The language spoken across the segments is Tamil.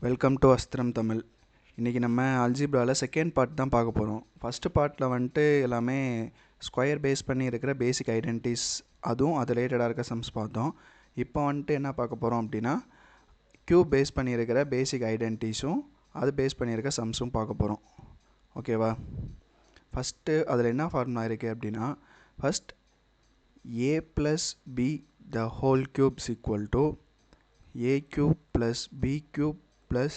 வெல்கம் டு அஸ்திரம் தமிழ். இன்றைக்கி நம்ம அல்ஜிப்ராவில் செகண்ட் பார்ட் தான் பார்க்க போகிறோம். ஃபஸ்ட்டு பார்ட்டில் வந்துட்டு எல்லாமே ஸ்கொயர் பேஸ் பண்ணி இருக்கிற பேசிக் ஐடென்டிட்டிஸ் அதுவும் அது ரிலேட்டடாக இருக்க சம்ஸ் பார்த்தோம். இப்போ வந்துட்டு என்ன பார்க்க போகிறோம் அப்படின்னா க்யூப் பேஸ் பண்ணியிருக்கிற பேசிக் ஐடென்டிட்டிஸும் அது பேஸ் பண்ணியிருக்க சம்ஸும் பார்க்க போகிறோம். ஓகேவா? ஃபஸ்ட்டு அதில் என்ன ஃபார்முலா இருக்குது அப்படின்னா, first a + b the whole cube is equal to a cube plus b cube plus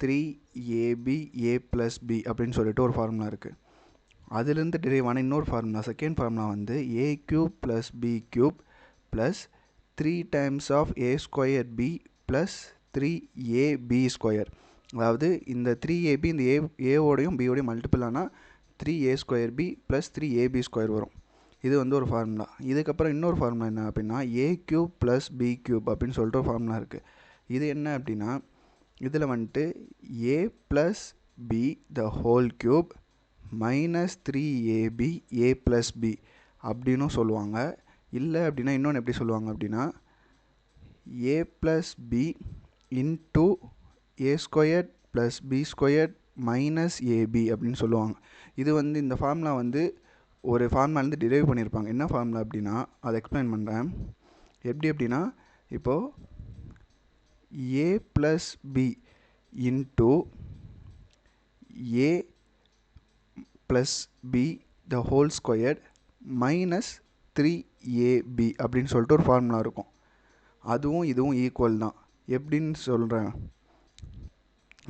3ab a plus b அப்படின்னு சொல்லிட்டு ஒரு ஃபார்முலா இருக்குது. அதுலேருந்து டிரைவ் ஆன இன்னொரு ஃபார்முலா, செகண்ட் ஃபார்முலா வந்து a cube plus b cube plus 3 times of a square b plus 3ab square. அதாவது இந்த 3ab இந்த ஏவோடையும் பியோடையும் மல்டிபிள் ஆனால் 3a square b plus 3ab square வரும். இது வந்து ஒரு ஃபார்முலா. இதுக்கப்புறம் இன்னொரு ஃபார்முலா என்ன அப்படின்னா a cube plus b cube அப்படின்னு சொல்லிட்டு ஒரு ஃபார்முலா இருக்குது. இது என்ன அப்படின்னா, இதில் வந்துட்டு a plus b the whole cube minus 3ab a plus b அப்படின்னும் சொல்லுவாங்க. இல்லை அப்படின்னா இன்னொன்று எப்படி சொல்லுவாங்க அப்படின்னா a plus b into a squared plus b squared minus ab அப்படின்னு சொல்லுவாங்க. இது வந்து இந்த ஃபார்முலா வந்து ஒரு ஃபார்முலாலேருந்து டிரைவ் பண்ணியிருப்பாங்க. என்ன ஃபார்முலா அப்படின்னா அதை எக்ஸ்பிளைன் பண்ணுறேன். எப்படி அப்படின்னா, இப்போது a plus b into a plus b the whole squared minus 3ab அப்படின்னு சொல்லிட்டு ஒரு ஃபார்முலா இருக்கும். அதுவும் இதுவும் ஈக்குவல் தான். எப்படின்னு சொல்கிறேன்.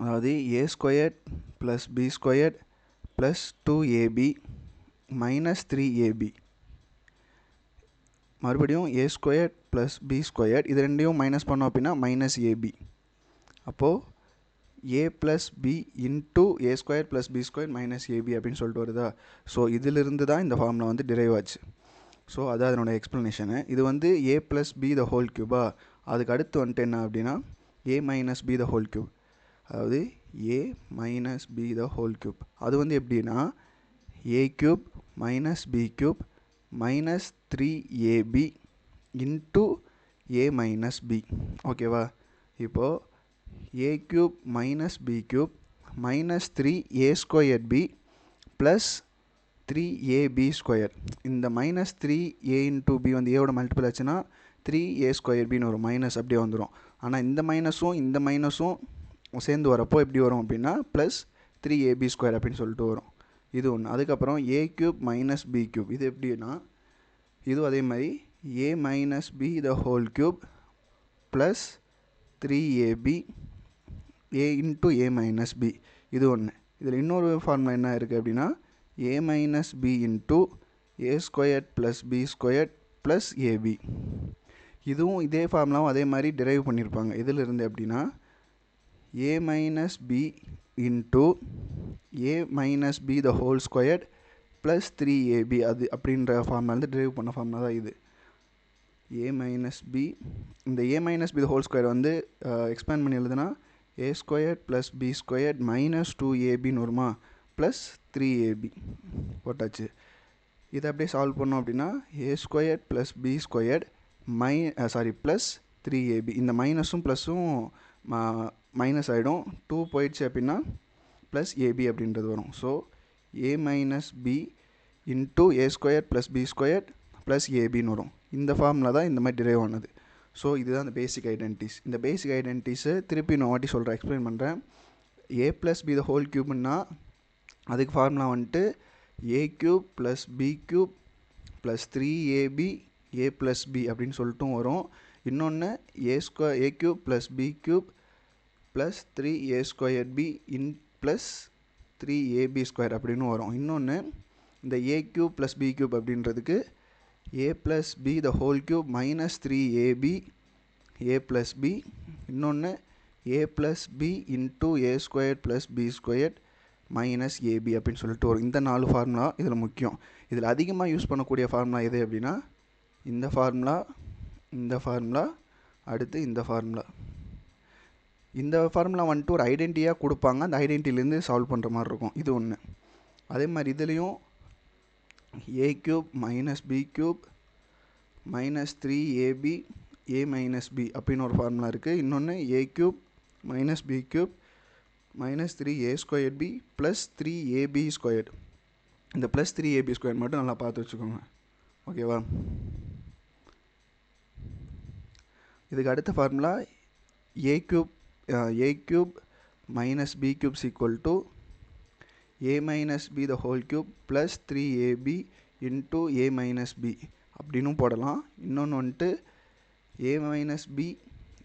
அதாவது a squared plus b squared plus 2ab minus 3ab, மறுபடியும் a squared plus b squared, இது ரெண்டையும் மைனஸ் பண்ணோம் அப்படின்னா மைனஸ் ab. அப்போது a plus b into a squared plus b squared minus ab அப்படின்னு சொல்லிட்டு வருதா. ஸோ இதிலிருந்து தான் இந்த ஃபார்முலா வந்து டிரைவ் ஆச்சு. ஸோ அது அதனோட எக்ஸ்ப்ளனேஷனு. இது வந்து a plus b the whole cube. அதுக்கு அடுத்து வந்துட்டு என்ன அப்படின்னா a minus b the whole cube. அதாவது a minus b the whole cube. அது வந்து எப்படின்னா a cube minus b cube minus 3ab into a minus b. ஓகேவா? இப்போது a cube minus b cube minus 3a squared b plus 3ab square. இந்த மைனஸ் 3a into b வந்து ஏவோட மல்டிபிள் ஆச்சுன்னா 3a square bன்னு வரும், மைனஸ் அப்படியே வந்துடும். ஆனால் இந்த மைனஸும் சேர்ந்து வரப்போ எப்படி வரும் அப்படின்னா ப்ளஸ் 3ab square அப்படின்னு சொல்லிட்டு வரும். இது ஒன்று. அதுக்கப்புறம் a cube minus b cube, இது எப்படின்னா இதுவும் அதே மாதிரி a minus b the whole cube plus 3ab a into a minus b, இது ஒன்று. இதில் இன்னொரு ஃபார்முலா என்ன இருக்குது அப்படின்னா a minus b into a squared plus b squared plus ab. இதுவும் இதே ஃபார்முலாவும் அதே மாதிரி டிரைவ் பண்ணியிருப்பாங்க. இதில் இருந்து எப்படின்னா a minus b into a minus b the whole squared plus 3ab, அது அப்படின்ற ஃபார்முலா வந்து டிரைவ் பண்ண ஃபார்முலா தான் இது. a minus b, இந்த a minus b the whole square வந்து எக்ஸ்பேண்ட் பண்ணி எழுதுனா a squared plus b squared minus 2abன்னு வருமா, ப்ளஸ் 3ab போட்டாச்சு. இதை அப்படியே சால்வ் பண்ணோம் அப்படின்னா a squared plus b squared plus 3ab, இந்த மைனஸும் ப்ளஸும் மைனஸ் ஆகிடும், 2 போயிடுச்சு அப்படின்னா ப்ளஸ் ab அப்படின்றது வரும். So a minus b into a square plus b square plus abன்னு வரும். இந்த ஃபார்முலா தான் இந்த மாதிரி டிரைவ் ஆனது. ஸோ இதுதான் இந்த பேசிக் ஐடென்டிட்டிஸ். இந்த பேசிக் ஐடென்டிட்டிஸை திருப்பி நான் வாட்டி சொல்கிறேன், எக்ஸ்பிளைன் பண்ணுறேன். a plus b the whole க்யூப்னா அதுக்கு ஃபார்முலா வந்துட்டு a cube plus b cube plus 3ab a plus b அப்படின்னு சொல்லிட்டும் வரும். இன்னொன்று a cube plus b cube plus 3a square b in plus 3ab square அப்படின்னு வரும். இன்னொன்று இந்த a cube plus b cube அப்படின்றதுக்கு a plus b the whole cube minus 3ab a plus b, இன்னொன்று a plus b into a square plus b square minus ab அப்படின்னு சொல்லிட்டு வரும். இந்த 4 ஃபார்முலா இதில் முக்கியம். இதில் அதிகமாக யூஸ் பண்ணக்கூடிய ஃபார்முலா எது அப்படின்னா இந்த ஃபார்முலா அடுத்து இந்த ஃபார்முலா. இந்த ஃபார்முலா வந்துட்டு ஒரு ஐடென்டிட்டியாக கொடுப்பாங்க, அந்த ஐடென்டிட்டிலேருந்து சால்வ் பண்ணுற மாதிரி இருக்கும். இது ஒன்று. அதே மாதிரி இதுலேயும் a cube minus b cube minus 3ab a minus b அப்படின்னு ஒரு ஃபார்முலா இருக்குது. இன்னொன்று a cube minus b cube minus 3a squared b plus 3ab squared. இந்த plus 3ab squared மட்டும் நல்லா பார்த்து வச்சுக்கோங்க. ஓகேவா? இதுக்கு அடுத்த formula a cube minus b cube is equal to a minus b the whole cube plus 3ab into a minus b அப்படின்னும் போடலாம். இன்னொன்று வந்துட்டு a minus b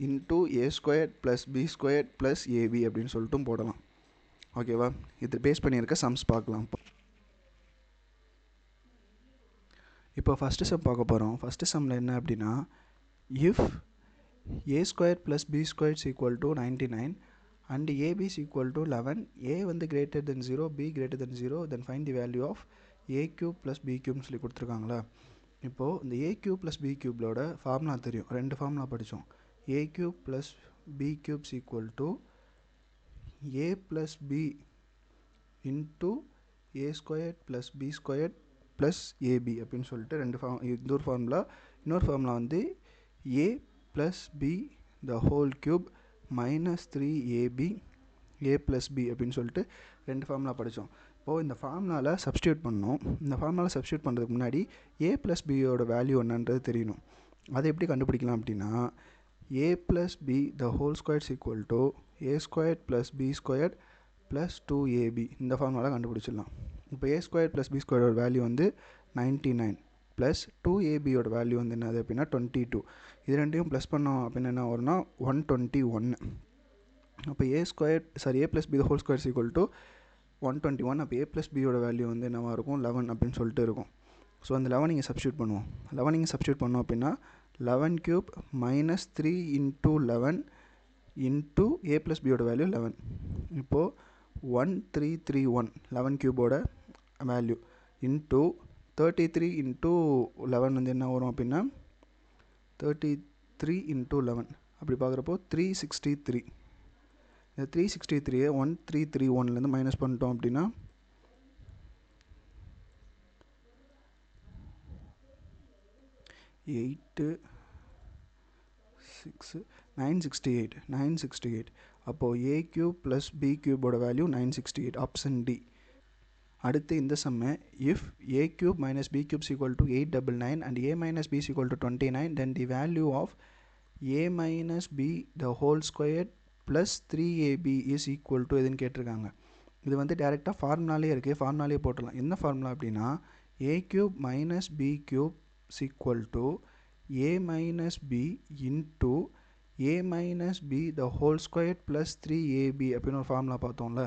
into a squared plus b squared plus ab அப்படின்னு சொல்லிட்டும் போடலாம். ஓகேவா? இது பேஸ் பண்ணியிருக்க சம்ஸ் பார்க்கலாம். இப்போ ஃபஸ்ட்டு சம் பார்க்க போகிறோம். ஃபஸ்ட்டு சம்மில் என்ன அப்படின்னா, if a squared plus b squared is equal to 99 and ab is equal to 11, a வந்து greater than 0, b greater than 0, then find the value of a cube plus b cube சொல்லி கொடுத்துருக்காங்களா. இப்போது இந்த a cube plus b cubeலோட ஃபார்முலா தெரியும். ரெண்டு ஃபார்முலா படித்தோம். a cube plus b cube is equal to a plus b into a squared plus b squared plus ab அப்படின்னு சொல்லிட்டு ரெண்டு இது ஒரு ஃபார்முலா. இன்னொரு ஃபார்முலா வந்து a plus b the whole cube minus 3ab a plus b அப்படின்னு சொல்லிட்டு ரெண்டு ஃபார்முலா படித்தோம். இப்போது இந்த ஃபார்முலாவில் சப்ஸ்டியூட் பண்ணோம். இந்த ஃபார்முலாவில் சப்ஸ்டியூட் பண்ணுறதுக்கு முன்னாடி a plus bயோட வேல்யூ என்னன்றது தெரியணும். அதை எப்படி கண்டுபிடிக்கலாம் அப்படின்னா, a plus b the whole square is equal to a squared plus b squared plus 2ab இந்த ஃபார்முலாவில் கண்டுபிடிச்சிடலாம். இப்போ a squared plus b squared value வந்து 99 ப்ளஸ் 2ab வேல்யூ வந்து என்னது அப்படின்னா 22. இது ரெண்டையும் ப்ளஸ் பண்ணோம் அப்படின்னு என்ன வரும்னா 121. அப்போ a plus b the whole square is equal to 121. அப்போ a plus b வேல்யூ வந்து என்னவாக இருக்கும் 11 அப்படின்னு சொல்லிட்டு இருக்கும். ஸோ அந்த 11 இங்கே சப்ஸ்டியூட் பண்ணுவோம். 11 இங்கே சப்ஸ்டியூட் பண்ணோம் அப்படின்னா 11 cube minus 3 into 11 into a plus b value 11. இப்போது 1331 11 cube வேல்யூ into 33 into 11 வந்து என்ன வரும் அப்படின்னா 33 into 11 அப்படி பார்க்குறப்போ 363. இந்த 363 1331லேருந்து மைனஸ் பண்ணிட்டோம் அப்படின்னா 968. அப்போது a cube plus b cube value 968. Option D. அடுத்து இந்த சம்மை if a cube minus b cube is equal to 899 and a minus b is equal to 29, then the value of a minus b the whole squared plus 3ab is equal to எதுன்னு கேட்டிருக்காங்க. இது வந்து டேரெக்டாக ஃபார்முலாலே இருக்குது. ஃபார்முலாலே போட்டலாம். என்ன ஃபார்முலா அப்படின்னா a cube minus b cube is equal to a minus b into a minus b the whole squared plus 3ab அப்படின்னு ஒரு ஃபார்முலா பார்த்தோம்ல,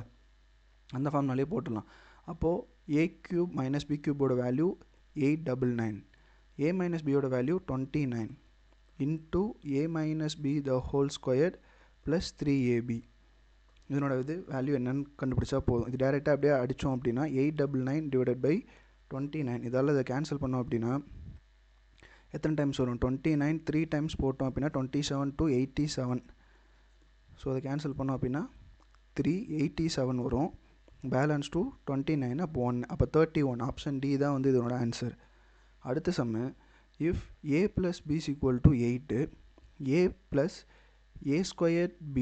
அந்த ஃபார்முலாலே போட்டலாம். அப்போது a cube minus b cube value 899, a minus b value 29 into a minus b the whole squared plus 3ab. இதனோட வேல்யூ என்னன்னு கண்டுபிடிச்சா போதும். இது டேரெக்டாக அப்படியே அடித்தோம் அப்படின்னா 899 divided by 29. இதால் இதை கேன்சல் பண்ணோம் அப்படின்னா எத்தனை டைம்ஸ் வரும்? 29 3 டைம்ஸ் போட்டோம் அப்படின்னா 27 to 87. ஸோ அதை கேன்சல் பண்ணோம் அப்படின்னா 387 வரும். பேலன்ஸ் டு 29 அப்போ 1 அப்போ 31. ஆப்ஷன் டி தான் வந்து இதனோட ஆன்சர். அடுத்த சம்மு if a plus b is equal to 8, a plus a squared b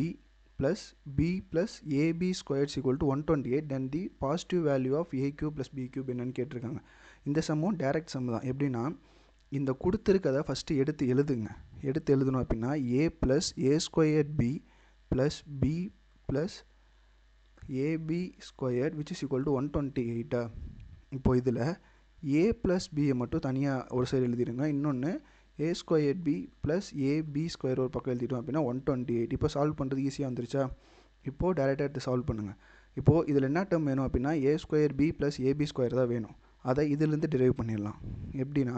plus b plus ab squared is equal to 128, then the positive value of a cube plus b cube என்னன்னு கேட்டிருக்காங்க. இந்த சம்மும் டைரக்ட் சம் தான். எப்படின்னா இந்த கொடுத்துருக்கதை ஃபஸ்ட்டு எடுத்து எழுதணும் அப்படின்னா a plus a squared b plus b plus ab squared which is equal to 128. இப்போ இதில் a plus b மட்டும் தனியாக ஒரு சைடு எழுதிடுங்க. இன்னொன்று a squared b plus ab square ஒரு பக்கம் எழுதிட்டோம் அப்படின்னா 128. இப்போ சால்வ் பண்ணுறது ஈஸியாக வந்துருச்சா? இப்போது டேரெக்டாக எடுத்து சால்வ் பண்ணுங்கள். இப்போது இதில் என்ன டேர்ம் வேணும் அப்படின்னா a square b plus ab square தான் வேணும். அதை இதிலேருந்து டிரைவ் பண்ணிடலாம். எப்படின்னா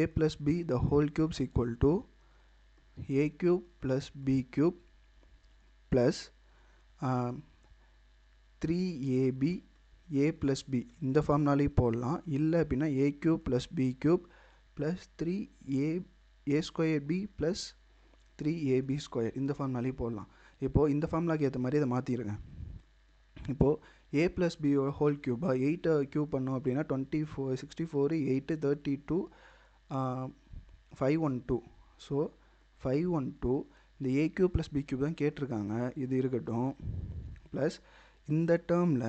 a plus b the whole cube is equal to a cube plus b cube plus 3ab a plus b இந்த ஃபார்ம்னாலே போடலாம். இல்லை அப்படின்னா a cube plus b cube plus 3a square b plus 3ab square இந்த ஃபார்ம்னாலே போடலாம். இப்போது இந்த ஃபார்முலாக்கு ஏற்ற மாதிரி அதை மாற்றிடுங்க. இப்போது a plus b ஹோல் க்யூபாக 8 க்யூப் பண்ணோம் அப்படின்னா 24 64 8 32 512. ஸோ 512 இந்த a cube plus b cube தான் கேட்டிருக்காங்க, இது இருக்கட்டும். ப்ளஸ் இந்த டேர்மில்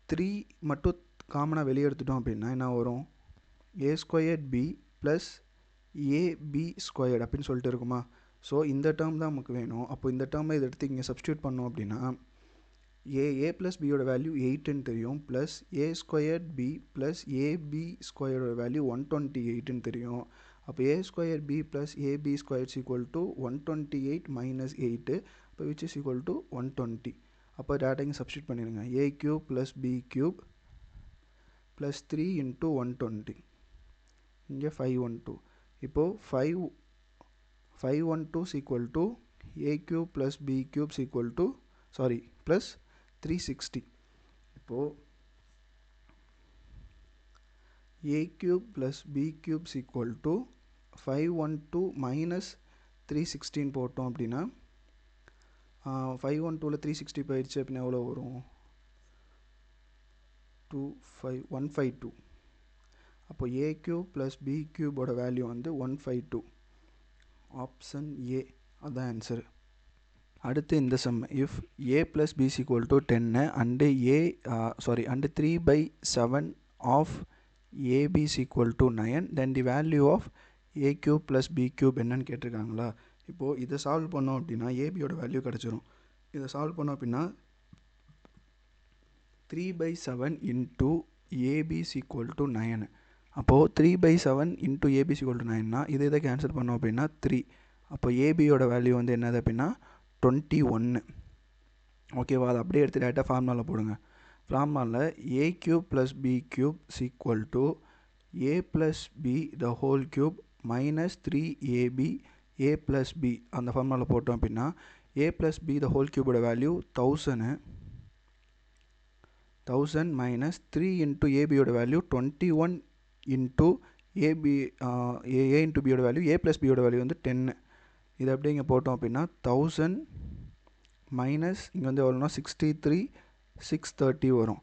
3 மட்டும் காமனாக வெளியே எடுத்துட்டோம் அப்படின்னா என்ன வரும், a squared b plus ab squared அப்படின்னு சொல்லிட்டு இருக்குமா. ஸோ இந்த டேர்ம் தான் நமக்கு வேணும். அப்போ இந்த டேர்மை இதை எடுத்து இங்கே சப்ஸ்டியூட் பண்ணோம் அப்படின்னா a ப்ளஸ் பியோட வேல்யூ 8ன்னு தெரியும், plus a squared b plus ab ஸ்கொயரோட வேல்யூ 128ன்னு தெரியும். அப்போ a square b plus ab squares equal to 128 minus 8, அப்போ விச் இஸ் ஈக்குவல் டு 120. அப்போ டேட்டாங்க சப்ஸ்டியூட் பண்ணிடுங்க. a cube plus b cube plus 3 into 120, இங்கே 512. இப்போது 512 is equal to a cube plus b cube is equal to plus 360. இப்போது a cube plus b cube is equal to 512 minus 316 போட்டோம் அப்படின்னா 512ல் 360 போயிடுச்சு அப்படின்னா எவ்வளோ வரும், 152. அப்போ a cube plus b cube ஓட வேல்யூ வந்து 152. ஆப்ஷன் ஏ அதான் ஆன்சர். அடுத்து இந்த sum, if a plus b is equal to 10 and and 3/7 of ab is equal to 9, then the value of a cube plus b cube என்னன்னு கேட்டிருக்காங்களா. இப்போது இதை சால்வ் பண்ணோம் அப்படின்னா ஏபியோட வேல்யூ கிடச்சிரும். இதை சால்வ் பண்ணோம் அப்படின்னா 3/7 into ab is equal to 9. அப்போது 3/7 into ab is equal to 9னா இதை கேன்சல் பண்ணோம் அப்படின்னா 3. அப்போ ஏபியோட வேல்யூ வந்து என்னது அப்படின்னா 21. ஓகேவா, அதை அப்படியே எடுத்து டேரெக்டாக ஃபார்முலாவில் போடுங்க. ஃபார்முலாவில் a cube plus b cube is equal to a plus b the whole cube minus 3ab a plus b. அந்த ஃபார்முலாவில் போட்டோம் அப்படின்னா a plus b the whole cube ஓட வேல்யூ 1000 minus 3 into ab ஓட value 21 into ab a into b ஓட வேல்யூ a plus b ஓட வேல்யூ வந்து 10. இதை அப்படியே இங்கே போட்டோம் அப்படின்னா 1000 மைனஸ் இங்கே வந்து எவ்வளோனா 630 வரும்.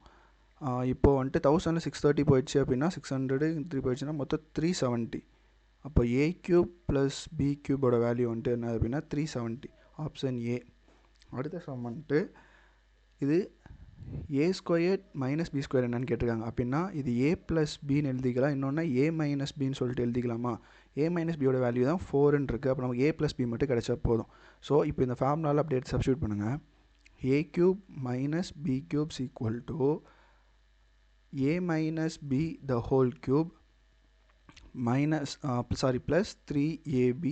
இப்போது வந்துட்டு 1000 630 போயிடுச்சு அப்படின்னா 600 3 போயிடுச்சுன்னா மொத்தம் 370. அப்போ a கியூப் ப்ளஸ் b கியூபோட வேல்யூ வந்துட்டு என்ன அப்படின்னா 370. Option A. அடுத்த சம் வந்துட்டு இது a square minus b square என்னன்னு கேட்டிருக்காங்க. அப்படின்னா இது a ப்ளஸ் பின்னு எழுதிக்கலாம், இன்னொன்று a மைனஸ் பின்னு சொல்லிட்டு எழுதிக்கலாமா. a மைனஸ் பியோட வேல்யூ தான் 4ன்னு இருக்குது. அப்போ நமக்கு a ப்ளஸ் பி மட்டும் கிடைச்சா போதும். ஸோ இப்போ இந்த ஃபார்முலாவில் அப்படியே சப்ஸ்டியூட் பண்ணுங்கள். a cube minus b cubes equal to a minus b the whole cube plus 3ab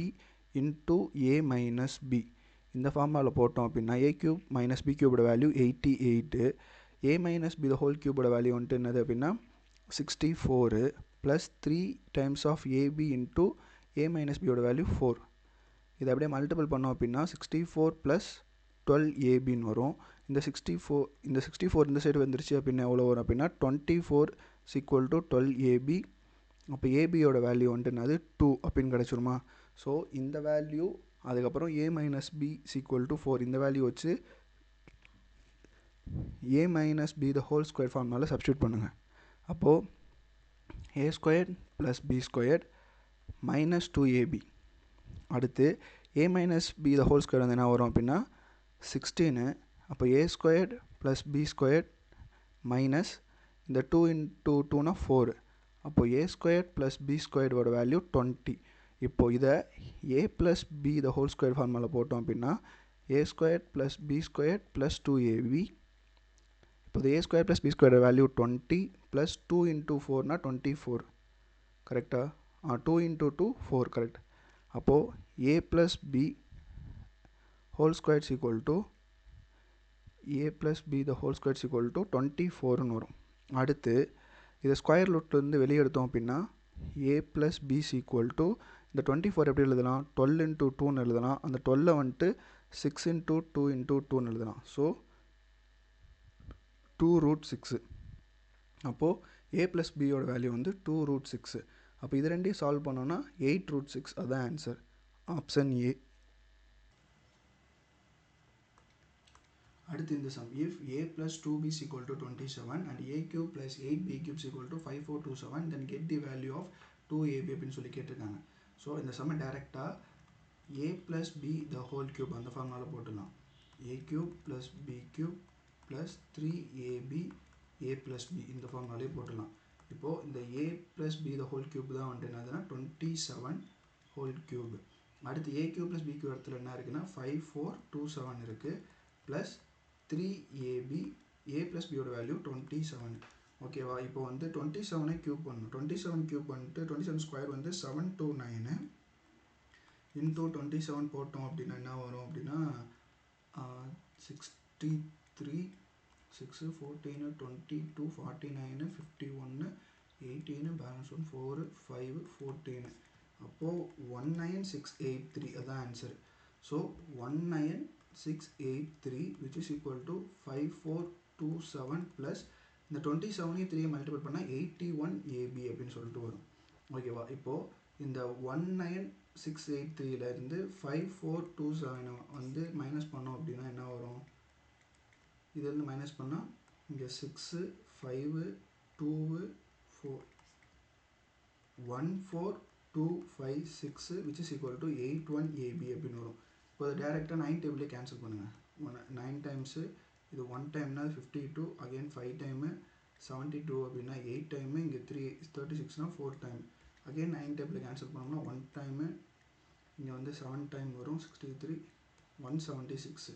into a minus b. இந்த ஃபார்முலாவில் போட்டோம் அப்படின்னா a கியூப் மைனஸ் b கியூபோட value 88, a minus b the whole கியூபோட வேல்யூ வந்துட்டு என்னது அப்படின்னா 64 plus 3 times of ab into a minus பியோட வேல்யூ 4. இதை அப்படியே மல்டிபிள் பண்ணோம் அப்படின்னா 64 ப்ளஸ் 12abன்னு வரும். இந்த 64 இந்த சைடு வந்துருச்சு அப்படின்னா எவ்வளோ வரும் அப்படின்னா 24 ஈக்குவல் டு 12ab. அப்போ ஏபியோட வேல்யூ வந்துட்டு என்னது 2 அப்படின்னு கிடச்சிருமா. ஸோ இந்த வேல்யூ அதுக்கப்புறம் a minus b equal to 4 இந்த வேல்யூ வச்சு a minus b the whole square ஃபார்முலாவில் சப்ஸ்டியூட் பண்ணுங்கள். அப்போது a square plus b square minus 2ab. அடுத்து a minus b the whole square வந்து என்ன வரும் அப்படின்னா 16. அப்போ a square plus b square minus இந்த 2 இன்ட்டு 2னா 4. அப்போ a ஸ்கொயர் ப்ளஸ் b ஸ்கொயரோட வேல்யூ 20. இப்போது இதை a plus b the whole square ஃபார்முலாவில் போட்டோம் அப்படின்னா a square plus b square plus 2ab. இப்போது a ஸ்கொயர் ப்ளஸ் b ஸ்கொயரோட வேல்யூ 20 ப்ளஸ் 2 இன்ட்டு 4னா 24. கரெக்டாக 2 இன்ட்டு 2 4 கரெக்ட். அப்போது a plus b whole square equal to a plus b the whole square equal to 24ன்னு வரும். அடுத்து இதை ஸ்கொயர் ரூட்லேருந்து வெளியே எடுத்தோம் அப்படின்னா a plus b equal to இந்த 24 எப்படி எழுதலாம், 12 இன்ட்டு 2ன்னு எழுதலாம். அந்த 12 வந்துட்டு 6 இன்ட்டு 2 இன்ட்டு 2ன்னு எழுதலாம். ஸோ 2√6. அப்போது a ப்ளஸ் பியோட வேல்யூ வந்து 2√6. அப்போ இது ரெண்டையும் சால்வ் பண்ணோன்னா 8√6 அதுதான் ஆன்சர். Option A. அடுத்து இந்த sum, if a plus 2b is equal to 27 and a cube plus 8b cube is equal to 5427, then get the value of 2ab அப்படின்னு சொல்லி கேட்டிருக்காங்க. ஸோ இந்த சம்மை டேரெக்டாக a plus b the whole cube அந்த ஃபார்முலாவில் போட்டுடலாம். a cube plus b cube plus 3ab a plus b இந்த ஃபார்முலாவிலே போட்டுடலாம். இப்போது இந்த a plus b the whole cube தான் வந்துட்டு என்னதுன்னா 27 whole cube. அடுத்து a cube plus b cube இடத்துல என்ன இருக்குன்னா 5427 இருக்குது plus 3ab a plus b ஓட வேல்யூ 27. ஓகேவா? இப்போ வந்து 27 கியூப் பண்ணணும். 27 கியூப் பண்ணிட்டு 27 ஸ்கொயர் வந்து 729 இன்டூ 27 போட்டோம் அப்படின்னா என்ன வரும் அப்படின்னா 63 6 14 22 49 51 18 பேலன்ஸ் 1 4 5 14 அப்போது 19683 அதான் answer. So 19683 which is equal to 5427 plus இந்த 27 3 மல்டிபிள் பண்ணால் 81 AB அப்படின்னு சொல்லிட்டு வரும். ஓகேவா? இப்போது இந்த 19683லேருந்து 5427 வந்து மைனஸ் பண்ணோம் அப்படின்னா என்ன வரும்? இதுலேருந்து மைனஸ் பண்ணால் இங்கே 6 5 2 4 14256 which is equal to 81 AB அப்படின்னு வரும். இப்போ அது டேரெக்டாக 9 டேபிளே கேன்சல் பண்ணுங்கள். 9 டைம்ஸு இது 1 டைம்னா 52 அகெயின் 5 டைமு 72 அப்படின்னா 8 டைமு இங்கே 36னா 4 டைம் அகெயின் 9 டேபிளில் கேன்சல் பண்ணோம்னா 1 டைமு இங்கே வந்து 7 டைம் வரும் 63 176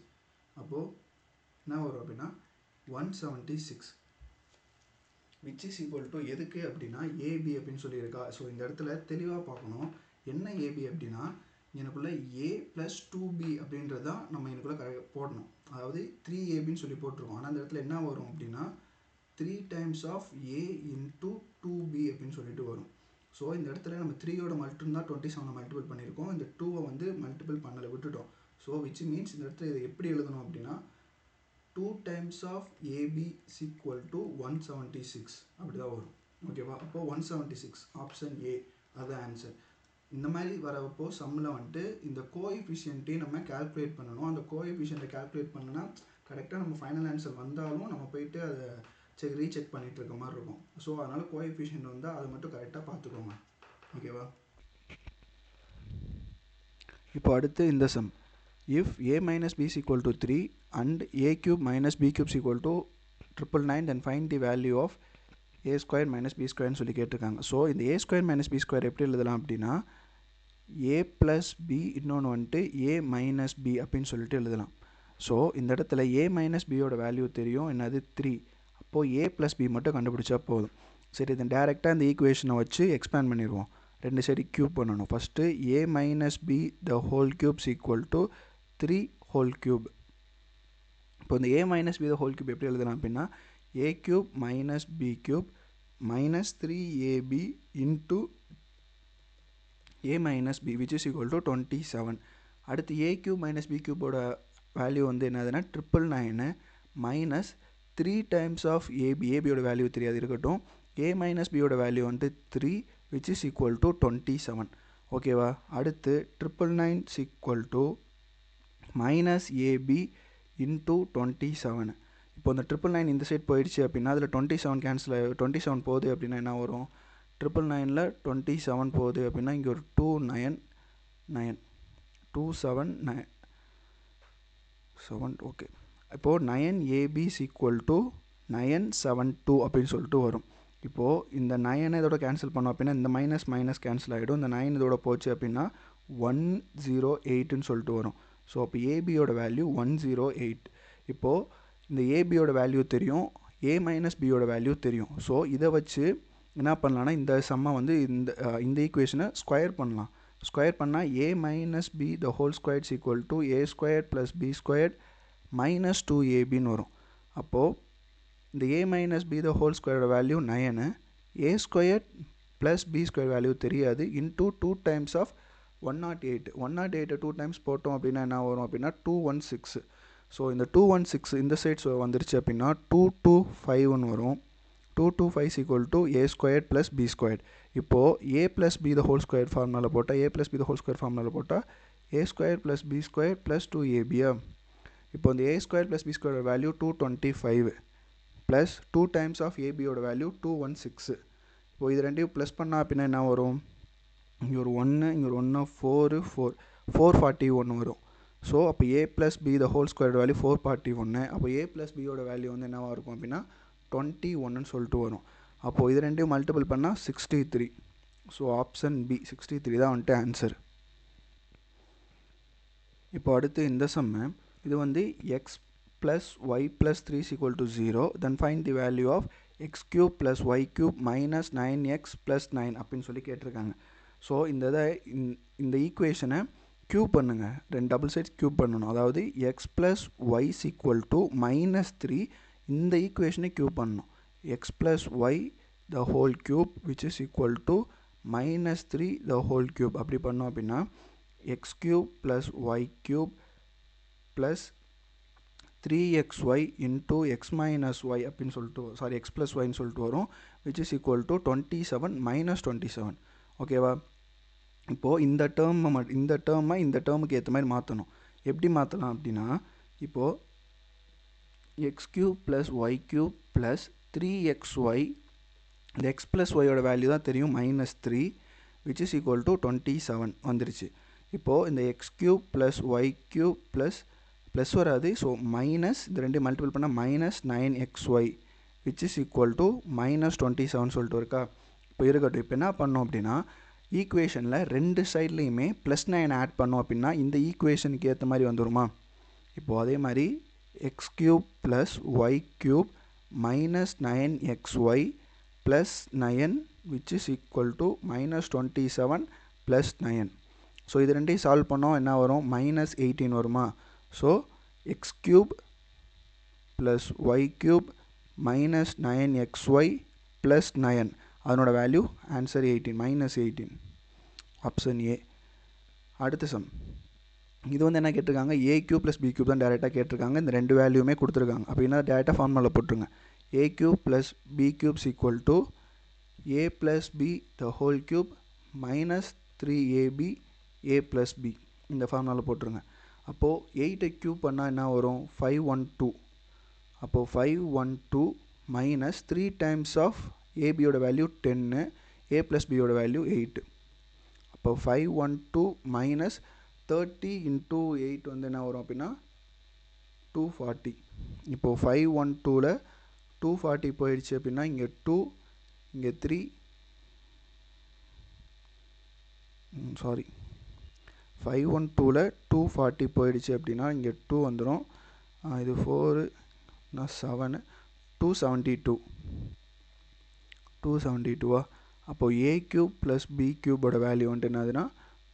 அப்போது என்ன வரும் அப்படின்னா 176 which is equal to எதுக்கு அப்படின்னா AB அப்படின்னு சொல்லியிருக்கா. ஸோ இந்த இடத்துல தெளிவாக பார்க்கணும் என்ன AB அப்படின்னா எனக்குள்ளே a + 2b அப்படின்றது தான் நம்ம எனக்குள்ளே போடணும். அதாவது 3abன்னு சொல்லி போட்டிருக்கோம். ஆனால் அந்த இடத்துல என்ன வரும் அப்படின்னா 3 times of a into 2b அப்படின்னு சொல்லிட்டு வரும். ஸோ இந்த இடத்துல நம்ம 3யோட மட்டும்தான் 27 மல்டிபிள் பண்ணியிருக்கோம். இந்த 2வை வந்து மல்டிபிள் பண்ணலை விட்டுட்டோம். ஸோ விச் மீன்ஸ் இந்த இடத்துல இதை எப்படி எழுதணும் அப்படின்னா 2 times of ab is equal to 176 அப்படி தான் வரும். ஓகேவா? அப்போது 176 ஆப்ஷன் ஏ அதுதான் ஆன்சர். இந்த மாதிரி வரப்போ சம்மில் வந்துட்டு இந்த கோஎஃபிஷியன்ட்டையும் நம்ம கால்குலேட் பண்ணணும். அந்த கோஎஃபிஷியன்ட்டை கால்குலேட் பண்ணனா கரெக்டாக நம்ம ஃபைனல் ஆன்சர் வந்தாலும் நம்ம போயிட்டு அதை ரீசெக் பண்ணிகிட்டு இருக்க மாதிரி இருக்கும். ஸோ அதனால் கோஎஃபிஷியன்ட் வந்தால் அதை மட்டும் கரெக்டாக பார்த்துக்கோங்க. ஓகேவா? இப்போ அடுத்து இந்த some if a minus b is equal to 3 and a cube minus b cube is equal to 999 then find the value of a square minus b square சொல்லி கேட்டிருக்காங்க. ஸோ இந்த a square minus b square எப்படி எழுதலாம் அப்படின்னா a plus b இன்னொன்று வந்துட்டு a minus b அப்படின்னு சொல்லிட்டு எழுதலாம். ஸோ இந்த இடத்துல a minus b யோட வேல்யூ தெரியும் என்னது 3. அப்போது a plus b மட்டும் கண்டுபிடிச்சா போதும். சரி இதை டேரெக்டாக இந்த ஈக்குவேஷனை வச்சு எக்ஸ்பேண்ட் பண்ணிடுவோம். ரெண்டு சைடு க்யூப் பண்ணணும். First a minus b the whole cube is equal to 3 whole cube. இப்போ இந்த a minus b the whole cube எப்படி எழுதலாம் அப்படின்னா a cube minus b cube minus 3ab into a minus b which is equal to 27. அடுத்து a cube minus b cube ஓட வேல்யூ வந்து என்னதுன்னா 999 minus 3 times of ab. ab ஓட வேல்யூ தெரியாது இருக்கட்டும். a minus b ஓட வேல்யூ வந்து 3 which is equal to 27. ஓகேவா? அடுத்து 999 is equal to minus ab into 27. இப்போ இந்த 999 இந்த சைட் போயிடுச்சு அப்படின்னா அதில் 27 கேன்சல் 27 போகுது அப்படின்னா என்ன வரும்? 999ல் 27 போகுது அப்படின்னா இங்கே ஒரு 299 279 7 ஓகே. இப்போது 9ab is equal to 972 அப்படின்னு சொல்லிட்டு வரும். இப்போது இந்த 9 இதோட கேன்சல் பண்ணோம் அப்படின்னா இந்த மைனஸ் மைனஸ் கேன்சல் ஆகிடும். இந்த 9 இதோட போச்சு அப்படின்னா 108ன்னு சொல்லிட்டு வரும். ஸோ அப்போ ஏபியோட வேல்யூ 108. இப்போது இந்த ஏபியோட வேல்யூ தெரியும், a மைனஸ் பியோட வேல்யூ தெரியும். ஸோ இதை வச்சு என்ன பண்ணலான்னா இந்த சம்மை வந்து இந்த ஈக்குவேஷனை ஸ்கொயர் பண்ணலாம். ஸ்கொயர் பண்ணால் a minus b the whole square is equal to a square plus b square minus 2ab வரும். அப்போது இந்த a minus b the whole ஸ்கொயரோட value 9, a square plus b square value தெரியாது இன்டூ 2 டைம்ஸ் ஆஃப் 108. 108 2 டைம்ஸ் போட்டோம் அப்படின்னா என்ன வரும் அப்படின்னா 216. ஸோ இந்த 216 இந்த சைட்ஸ் வந்துருச்சு அப்படின்னா 225ன்னு வரும். 225 is equal to a square plus b square. இப்போது a plus b the whole square ஃபார்முலாவில் போட்டால் a plus b the whole square ஃபார்முலாவில் போட்டால் a square plus b square plus 2ab. இப்போ இந்த a ஸ்கொயர் ப்ளஸ் b ஸ்கொயரோட value 225 plus 2 times of ab யோட வேல்யூ 216. இப்போது இது ரெண்டையும் ப்ளஸ் பண்ணால் அப்படின்னா என்ன வரும்? இங்கே ஒரு 1 இங்கே ஒரு 1 441 வரும். ஸோ அப்போ a + b the whole square value 441. அப்போ a + b யோட வேல்யூ வந்து என்னவாக இருக்கும் அப்படின்னா 21ன்னு சொல்லிட்டு வரும். அப்போது இது ரெண்டையும் மல்டிபிள் பண்ணால் 63. ஸோ ஆப்ஷன் பி 63 தான் வந்துட்டு ஆன்சர். இப்போ அடுத்து இந்த சம்மு இது வந்து x plus y plus 3 is equal to 0, then find the value of x cube plus y cube minus 9x plus 9 அப்படின்னு சொல்லி கேட்டிருக்காங்க. ஸோ இந்த ஈக்குவேஷனை க்யூப் பண்ணுங்க, ரெண்டு டபுள் சைட்ஸ் க்யூப் பண்ணணும். அதாவது x plus y is equal to -3 இந்த ஈக்குவேஷனை க்யூப் பண்ணணும். x plus y the whole cube which is equal to -3 the whole cube அப்படி பண்ணோம் அப்படின்னா x cube plus y cube plus 3xy into x minus y அப்படின்னு சொல்லிட்டு x plus y ன்னு சொல்லிட்டு வரும், which is equal to 27 minus 27. ஓகேவா? இப்போது இந்த டேர்மை இந்த டேர்முக்கு ஏற்ற மாதிரி மாற்றணும். எப்படி மாற்றலாம் அப்படின்னா இப்போது x cube plus y cube plus 3xy, இந்த x plus yயோட வேல்யூ தான் தெரியும் -3, which is equal to 27 வந்துருச்சு. இப்போது இந்த x cube plus y cube plus plus வராது, ஸோ மைனஸ் இந்த ரெண்டையும் மல்டிபிள் பண்ணால் -9xy which is equal to -27 சொல்லிட்டு இருக்கா. இப்போ இருக்கட்டும். இப்போ என்ன பண்ணோம் அப்படின்னா ஈக்குவேஷனில் ரெண்டு சைட்லேயுமே +9 ஆட் பண்ணோம் அப்படின்னா இந்த ஈக்குவேஷனுக்கு ஏற்ற மாதிரி வந்துடுமா. இப்போது அதே மாதிரி x cube plus y cube -9xy plus 9 which is equal to -27 plus 9. So இது ரெண்டையும் சால்வ் பண்ணோம் என்ன வரும், -18 வருமா. So x cube plus y cube minus 9xy plus 9 அதனோட வேல்யூ ஆன்சர் 18 -18 ஆப்ஷன் ஏ. அடுத்த சம் இது வந்து என்ன கேட்டிருக்காங்க, a cube plus b cube தான் டேரெக்டாக கேட்டிருக்காங்க. இந்த ரெண்டு வேல்யூமே கொடுத்துருக்காங்க. அப்படின்னா டேரெக்டாக ஃபார்முலாவில் போட்டுருங்க. a cube plus b cube is equal to a plus b the whole cube minus 3ab a plus b இந்த ஃபார்முலாவில் போட்டுருங்க. அப்போது 8 க்யூப் பண்ணால் என்ன வரும், 512. அப்போது 512 மைனஸ் 3 டைம்ஸ் ஆஃப் ஏபியோட வேல்யூ 10, a ப்ளஸ் பியோட வேல்யூ 8. அப்போ 512 மைனஸ் 30 இன்ட்டு 8 வந்து என்ன வரும் அப்படின்னா 240. இப்போது 512ல் 240 போயிடுச்சு அப்படின்னா இங்கே 2 இங்கே 3 512ல் 240 போயிடுச்சு அப்படின்னா இங்கே 2 வந்துடும். இது 4 7 272. அப்போது a க்யூப் ப்ளஸ் b க்யூபோட வேல்யூ வந்துட்டு என்னதுன்னா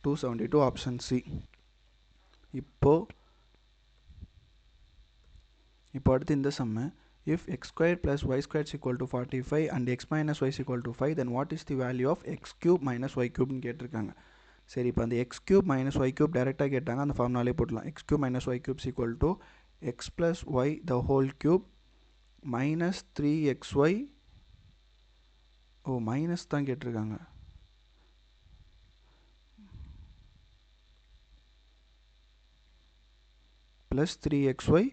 272 ஆப்ஷன் சி. இப்போ அடுத்து இந்த சம்மு if x square plus y square is equal to 45 and x minus y is equal to 5 then what is the value of x cube minus y cube ன்னு கேட்டிருக்காங்க. சரி, இப்போ அந்த x cube minus y cube டேரெக்டாக கேட்டாங்க, அந்த ஃபார்முலாலே போடலாம். x cube minus y cube is equal to x plus y the whole cube minus 3xy. Minus தான் கேட்டிருக்காங்க. Plus 3xy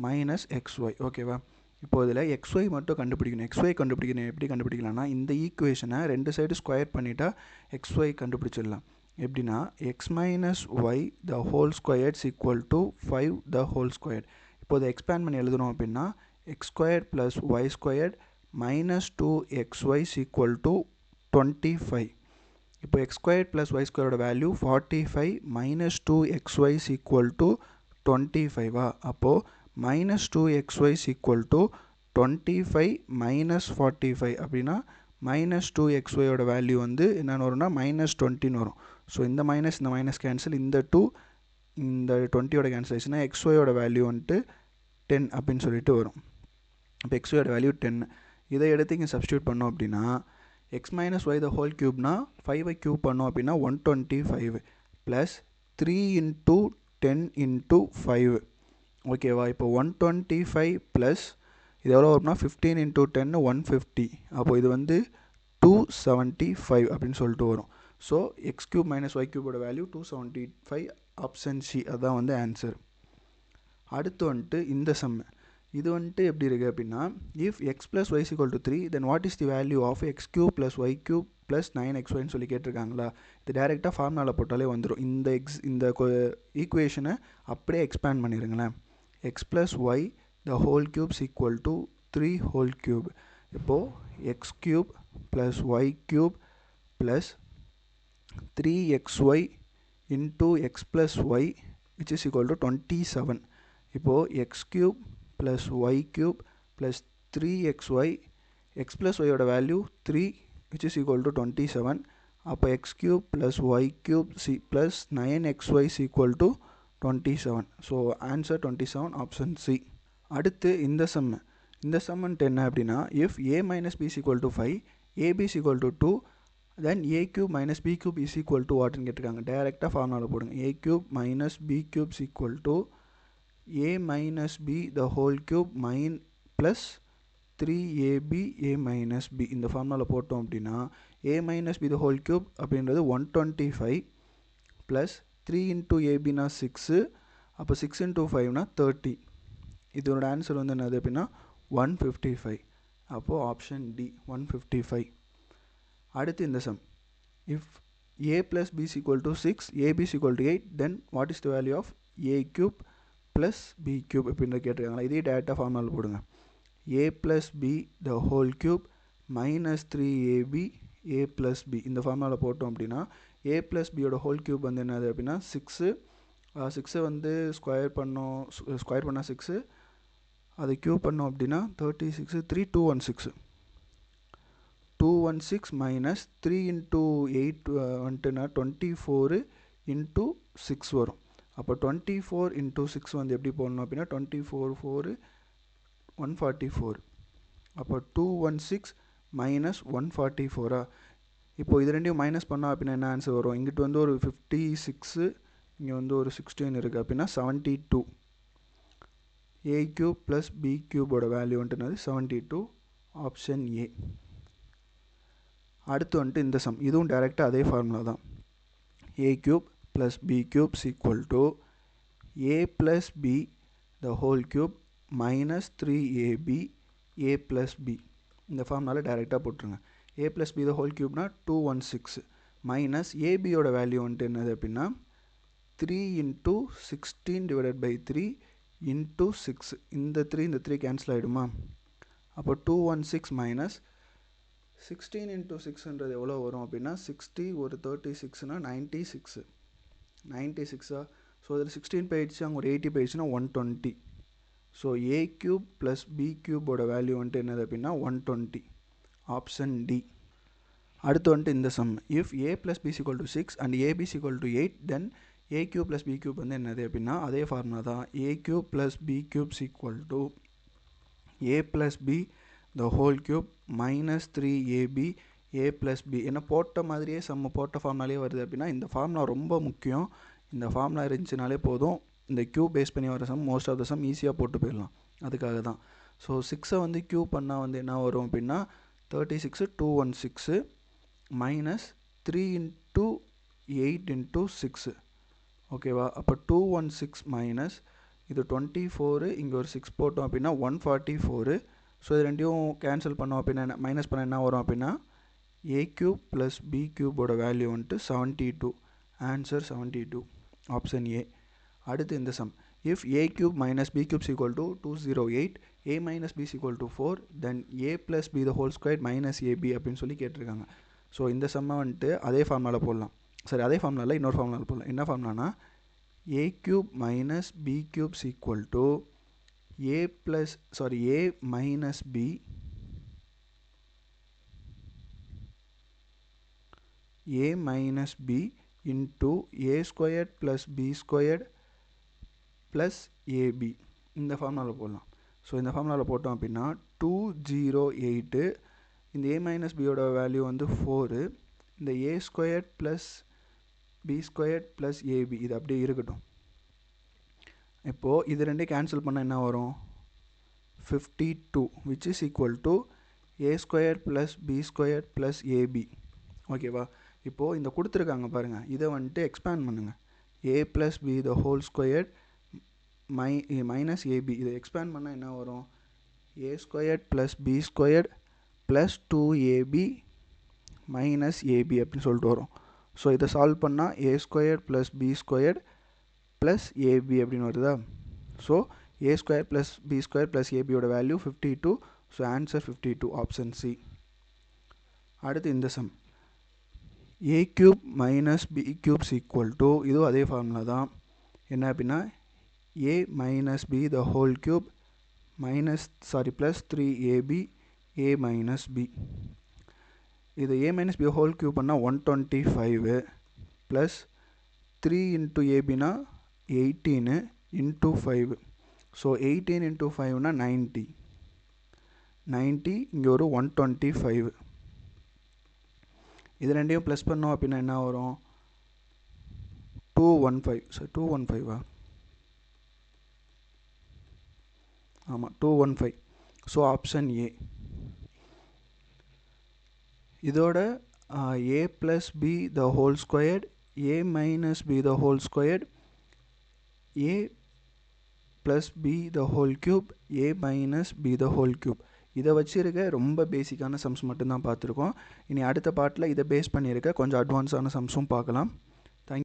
minus xy. ஓகேவா? இப்போ இதில் xy மட்டும் கண்டுபிடிக்கணும். எப்படி கண்டுபிடிக்கலாம்னா இந்த ஈக்குவேஷனை ரெண்டு சைடு ஸ்கொயர் பண்ணிட்டா xy கண்டுபிடிச்சிடலாம். எப்படின்னா x minus y the whole square is equal to 5 the whole square. இப்போ இதை எக்ஸ்பேண்ட் பண்ணி எழுதணும் அப்படின்னா x square plus y square minus 2xy is equal to 25. இப்போ x ஸ்கொயர் ப்ளஸ் ஒய் ஸ்கொயரோட value 45 minus 2xy is equal to 25. அப்போது minus 2xy is equal to 25 minus 45 அப்படின்னா minus 2xy ஓட வேல்யூ வந்து என்னென்னு வரும்னா -20 வரும். ஸோ இந்த மைனஸ் கேன்சல், இந்த 2 இந்த 20யோட கேன்சலேஷனா xy ஓட வேல்யூ வந்துட்டு 10 அப்படின்னு சொல்லிட்டு வரும். இப்போ xy ஓட வேல்யூ 10. இதை எடுத்து இங்கே சப்ஸ்டியூட் பண்ணோம் அப்படின்னா x minus y the whole cubeனா 5 cube பண்ணோம் அப்படின்னா 125 ப்ளஸ் 3 into 10 into 5. ஓகேவா? இப்போ 125 ப்ளஸ் இது எவ்வளோ வரும்னா 15 into 10 150. அப்போது இது வந்து 275 அப்படின்னு சொல்லிட்டு வரும். So x cube minus y க்யூபோட வேல்யூ 275 ஆப்ஷன் சி, அதுதான் வந்து ஆன்சர். அடுத்து வந்துட்டு இந்த சம்மு இது வந்துட்டு எப்படி இருக்குது அப்படின்னா if x plus y is equal to 3 then what is the value of x cube plus y cube plus 9xyன்னு சொல்லி கேட்டிருக்காங்களா, இது டேரெக்டாக ஃபார்முலாவில் போட்டாலே வந்துடும். இந்த ஈக்குவேஷனை அப்படியே எக்ஸ்பேண்ட் பண்ணிடுங்களேன். X plus y the whole cubes equal to 3 whole cube. இப்போது x cube plus y cube plus 3xy into x plus y which is equal to 27. இப்போது x cube plus y cube plus 3xy, x plus y ஓட value 3 which is equal to 27. அப்போ x cube plus y cube plus 9xy is equal to 27. So answer 27 option C. அடுத்து இந்த சம்மன்ட்டு என்ன அப்படின்னா, if a minus b is equal to 5, ab is equal to 2, then a cube minus b cube is equal to what ன்னு கேட்டிருக்காங்க. டேரெக்டாக ஃபார்முலாவில் போடுங்க. a cube minus b cube is equal to a minus b the whole cube plus 3ab a minus b. இந்த ஃபார்முலாவில் போட்டோம் அப்படின்னா a minus b the whole cube அப்படின்றது 125 plus 3 into abனா 6, அப்போ 6 into 5னா 30. இதோட ஆன்சர் வந்து என்னது அப்படின்னா 155. அப்போது ஆப்ஷன் டி 155. அடுத்து இந்த some, if a plus b is equal to 6, ab is equal to 8, then what is the value of a cube plus b cube அப்படின்ற கேட்டிருக்காங்களா. இதே டேரெக்டாக ஃபார்முலாவில் போடுங்க. a plus b the whole cube minus 3ab a plus b. இந்த ஃபார்முலாவில் போட்டோம் அப்படின்னா a plus b யோட ஹோல் கியூப் வந்து என்னது அப்படின்னா 6 வந்து ஸ்கொயர் பண்ணால் 6, அது கியூப் பண்ணோம் அப்படின்னா 36, 3 216 216 minus 3 into 8 வந்துட்டுனா 24 into 6 வரும். அப்போ 24 into 6 வந்து எப்படி போடணும் அப்படின்னா 24 4 144. அப்போ 216 minus 144. இப்போ இது ரெண்டையும் மைனஸ் பண்ணோம் அப்படின்னா என்ன ஆன்சர் வரும், இங்கிட்டு வந்து ஒரு 56, இங்கே வந்து ஒரு 16 இருக்குது அப்படின்னா 72. a cube plus b cube value வந்துட்டு 72, ஆப்ஷன் ஏ. அடுத்து வந்துட்டு இந்த சம், இதுவும் டேரெக்டாக அதே ஃபார்முலா தான். a cube plus b cube is equal to a plus b the whole cube minus 3ab a plus b. இந்த ஃபார்முலாவில் டேரெக்டாக போட்டுருங்க. a plus b the whole cubeனா 216 மைனஸ் ஏபியோட வேல்யூ வந்துட்டு என்னது அப்படின்னா 3 into 16 divided by 3 into 6. இந்த 3 கேன்சல் ஆகிடுமா. அப்போ 216 மைனஸ் 16 into 6ன்றது எவ்வளோ வரும் அப்படின்னா 60 ஒரு 36னா 96. 96. ஸோ இதில் 16 போயிடுச்சு, அங்கே ஒரு 80 போயிடுச்சுன்னா 120. So a cube plus b cube value வந்துட்டு என்னது அப்படின்னா 120, ஆப்ஷன் டி. அடுத்து வந்துட்டு இந்த sum, if a plus b is equal to 6 and ab is equal to 8, then a cube plus b cube வந்து என்னது அப்படின்னா அதே ஃபார்முலா தான். a cube plus b cube is equal to a plus b the whole cube minus 3ab a plus b. ஏன்னா போட்ட மாதிரியே போட்ட ஃபார்முலாலே வருது அப்படின்னா இந்த ஃபார்முலா ரொம்ப முக்கியம். இந்த ஃபார்முலா இருந்துச்சுனாலே போதும், இந்த கியூப் பேஸ் பண்ணி வர sum most of the sum ஈஸியாக போட்டு போயிடலாம். அதுக்காக தான். ஸோ 6 வந்து கியூப் பண்ணால் வந்து என்ன வரும் அப்படின்னா 36 216 மைனஸ் 3 into 8 into 6. ஓகேவா. அப்போ 216 மைனஸ் இது 24, இங்கே ஒரு 6 போட்டோம் அப்படின்னா 144. ஸோ இது ரெண்டையும் கேன்சல் பண்ணோம் அப்படின்னா மைனஸ் பண்ண என்ன வரும் அப்படின்னா a cube plus b cube value வந்துட்டு 72. Answer 72, option A. அடுத்து இந்த sum, if a cube minus b cube is equal to 208, a minus b is equal to 4, then a plus b the whole square minus ab அப்படின்னு சொல்லி கேட்டிருக்காங்க. ஸோ இந்த சம்மை வந்துட்டு அதே ஃபார்முலாவில் போடலாம். சரி, அதே ஃபார்முலாவில் இன்னொரு ஃபார்முலாவில் போடலாம். என்ன ஃபார்முலானா a cube minus b cube is equal to a minus b into a squared plus b squared plus ab. இந்த ஃபார்முலாவில் போடலாம். ஸோ இந்த ஃபார்முலாவில் போட்டோம் அப்படின்னா 208, இந்த a minus b யோட வேல்யூ வந்து 4, இந்த a squared plus b squared plus ab இது அப்படியே இருக்கட்டும். இப்போது இது ரெண்டே கேன்சல் பண்ணால் என்ன வரும் 52, which is equal to a squared plus b squared plus ab. ஓகேவா. இப்போது இந்த கொடுத்துருக்காங்க பாருங்கள், இதை வந்துட்டு எக்ஸ்பேண்ட் பண்ணுங்கள். a plus b the whole squared minus ab. இதை எக்ஸ்பேண்ட் பண்ணால் என்ன வரும் a squared plus b squared plus 2ab minus ab அப்படின்னு சொல்லிட்டு வரும். ஸோ இதை சால்வ் பண்ணால் a square plus b square plus ab அப்படின்னு வருதா. So a square plus b square plus ஏபியோட value 52. So answer 52, option C. அடுத்து இந்த sum a cube minus b cubes equal to, இதுவும் அதே ஃபார்முலா தான். என்ன அப்படின்னா a minus b the whole cube plus 3ab a minus b. இது a minus b whole cube பண்ணால் 125 ப்ளஸ் 3 இன்ட்டு ஏபினா 18 இன்ட்டு 5. ஸோ 18 இன்ட்டு 5னா 90. இங்கே ஒரு 125. இது ரெண்டையும் ப்ளஸ் பண்ணோம் அப்படின்னா என்ன வரும்? 215. ஸோ 215 ஆமாம் 215. So option A. இதோட a plus b the whole squared a minus b the whole squared a plus b the whole cube a minus b the whole cube. இதை வச்சுருக்க ரொம்ப பேசிக்கான சம்ஸ் மட்டும்தான் பார்த்துருக்கோம். இனி அடுத்த பார்ட்டில் இதை பேஸ் பண்ணியிருக்க கொஞ்சம் அட்வான்ஸான சம்ஸும் பார்க்கலாம்.